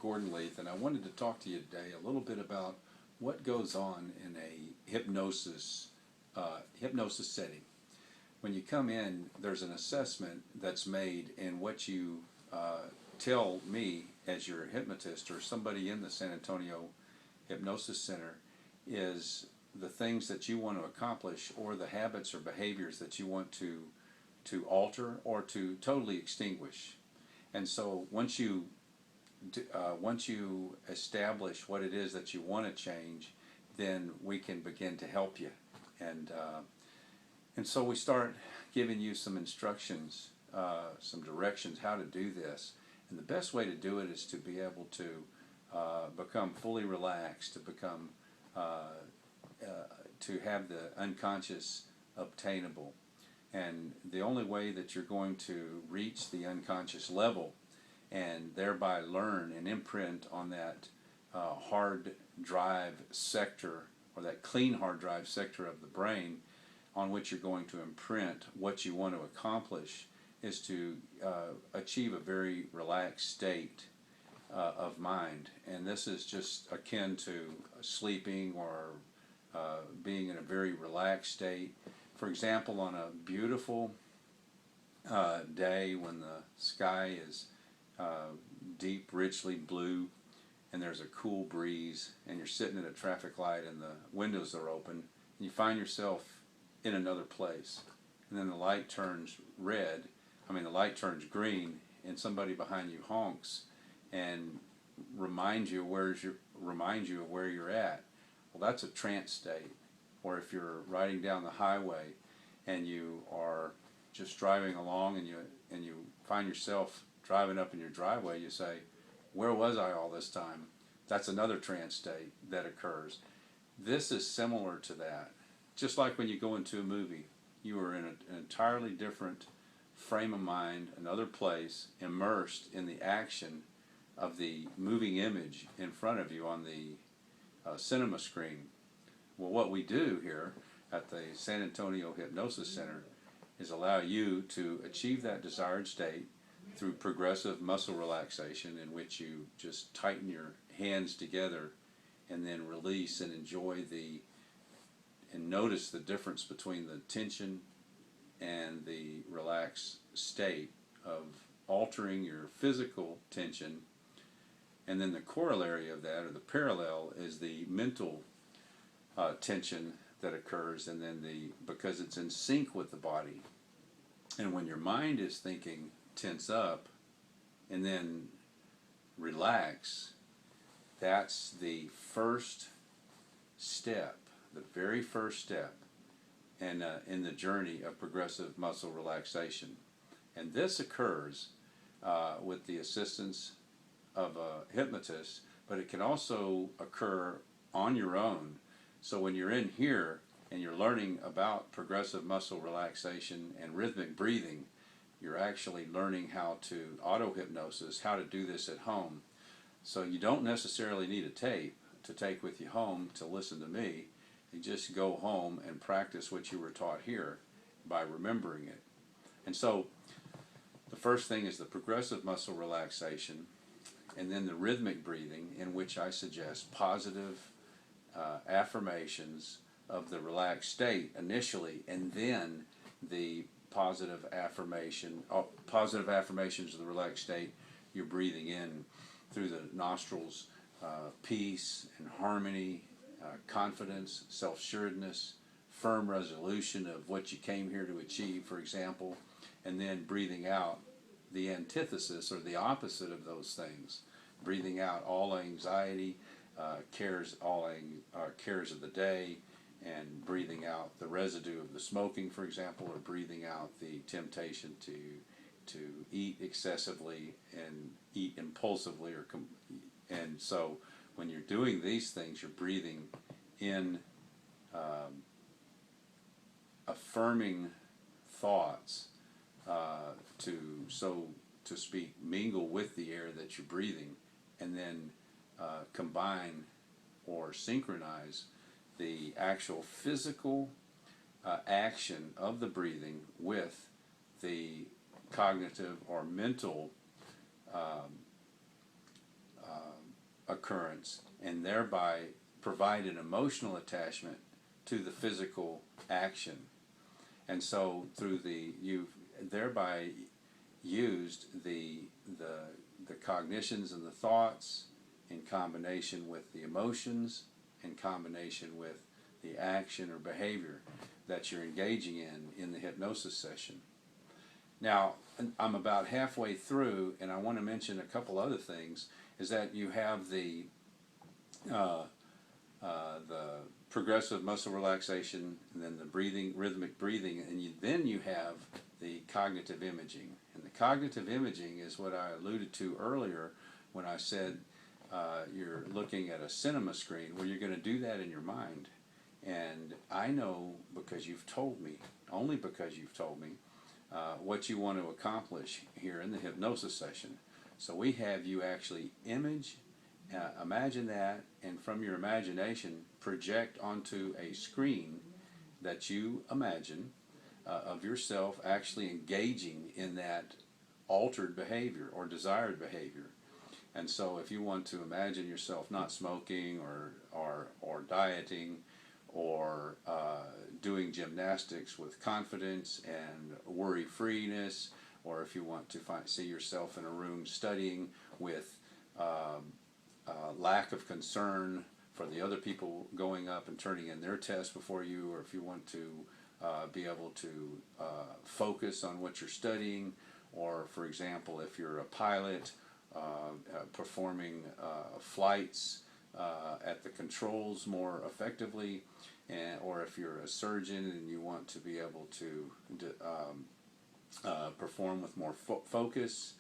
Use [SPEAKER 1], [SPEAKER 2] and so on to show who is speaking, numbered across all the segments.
[SPEAKER 1] Gordon Leith, and I wanted to talk to you today a little bit about what goes on in a hypnosis setting. When you come in, there's an assessment that's made, and what you tell me as your hypnotist or somebody in the San Antonio Hypnosis Center is the things that you want to accomplish, or the habits or behaviors that you want to alter or to totally extinguish. And so once you establish what it is that you want to change, then we can begin to help you. And so we start giving you some instructions, some directions how to do this. And the best way to do it is to be able to become fully relaxed, to become to have the unconscious obtainable. And the only way that you're going to reach the unconscious level and thereby learn and imprint on that hard drive sector, or that clean hard drive sector of the brain on which you're going to imprint what you want to accomplish, is to achieve a very relaxed state of mind. And this is just akin to sleeping or being in a very relaxed state. For example, on a beautiful day when the sky is deep, richly blue, and there's a cool breeze, and you're sitting at a traffic light and the windows are open, and you find yourself in another place, and then the light turns the light turns green, and somebody behind you honks and reminds you of where you're at. Well, that's a trance state. Or if you're riding down the highway and you are just driving along, and you find yourself driving up in your driveway, you say, "Where was I all this time?" That's another trance state that occurs. This is similar to that. Just like when you go into a movie, you are in an entirely different frame of mind, another place, immersed in the action of the moving image in front of you on the cinema screen. Well, what we do here at the San Antonio Hypnosis Center is allow you to achieve that desired state through progressive muscle relaxation, in which you just tighten your hands together and then release and enjoy and notice the difference between the tension and the relaxed state of altering your physical tension. And then the corollary of that, or the parallel, is the mental tension that occurs, and then because it's in sync with the body. And when your mind is thinking, tense up and then relax, that's the first step, the very first step in the journey of progressive muscle relaxation. And this occurs with the assistance of a hypnotist, but it can also occur on your own. So when you're in here and you're learning about progressive muscle relaxation and rhythmic breathing, you're actually learning how to auto-hypnosis, how to do this at home. So you don't necessarily need a tape to take with you home to listen to me. You just go home and practice what you were taught here by remembering it. And so the first thing is the progressive muscle relaxation, and then the rhythmic breathing, in which I suggest positive affirmations of the relaxed state initially, and then the positive affirmations of the relaxed state. You're breathing in through the nostrils, peace and harmony, confidence, self-assuredness, firm resolution of what you came here to achieve, for example, and then breathing out the antithesis, or the opposite of those things. Breathing out all anxiety, cares of the day, and breathing out the residue of the smoking, for example, or breathing out the temptation to eat excessively and eat impulsively, and so when you're doing these things, you're breathing in affirming thoughts to speak, mingle with the air that you're breathing, and then combine or synchronize the actual physical action of the breathing with the cognitive or mental occurrence and thereby provide an emotional attachment to the physical action. And so you've thereby used the cognitions and the thoughts in combination with the emotions, in combination with the action or behavior that you're engaging in the hypnosis session. Now, I'm about halfway through, and I want to mention a couple other things. Is that you have the progressive muscle relaxation, and then the breathing, rhythmic breathing, and then you have the cognitive imaging. And the cognitive imaging is what I alluded to earlier when I said you're looking at a cinema screen, where you're going to do that in your mind. And I know, because you've told me, only because you've told me, what you want to accomplish here in the hypnosis session. So we have you actually imagine that, and from your imagination project onto a screen that you imagine of yourself actually engaging in that altered behavior or desired behavior. And so if you want to imagine yourself not smoking or dieting or doing gymnastics with confidence and worry-freeness, or if you want to see yourself in a room studying with lack of concern for the other people going up and turning in their test before you, or if you want to be able to focus on what you're studying, or for example, if you're a pilot performing flights at the controls more effectively, or if you're a surgeon and you want to be able to perform with more focus,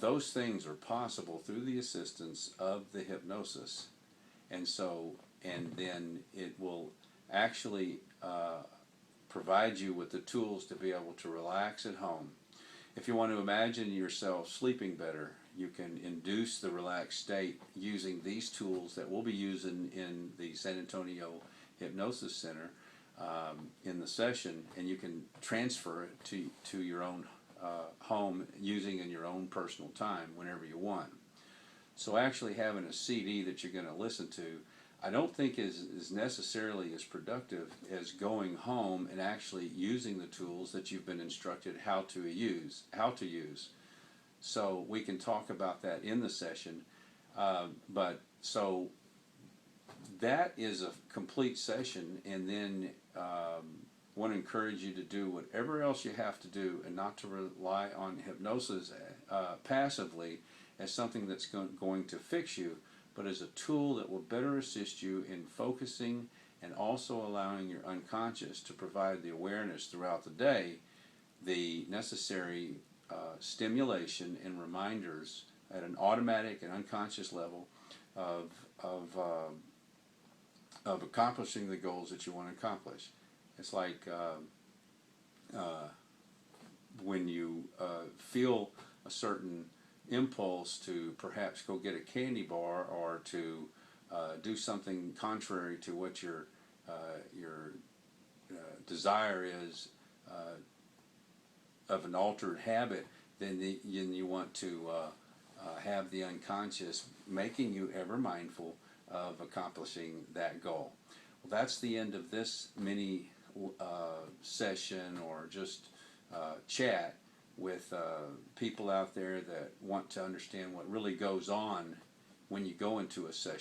[SPEAKER 1] those things are possible through the assistance of the hypnosis. And then it will actually provide you with the tools to be able to relax at home. If you want to imagine yourself sleeping better, you can induce the relaxed state using these tools that we'll be using in the San Antonio Hypnosis Center in the session, and you can transfer it to your own home using in your own personal time whenever you want. So actually having a CD that you're going to listen to, I don't think is necessarily as productive as going home and actually using the tools that you've been instructed how to use. So we can talk about that in the session. But so that is a complete session, and then want to encourage you to do whatever else you have to do, and not to rely on hypnosis passively as something that's going to fix you, but as a tool that will better assist you in focusing and also allowing your unconscious to provide the awareness throughout the day, the necessary stimulation and reminders at an automatic and unconscious level of accomplishing the goals that you want to accomplish. It's like when you feel a certain impulse to perhaps go get a candy bar, or to do something contrary to what your desire is of an altered habit, then you want to have the unconscious making you ever mindful of accomplishing that goal. Well, that's the end of this mini session, or just chat with people out there that want to understand what really goes on when you go into a session.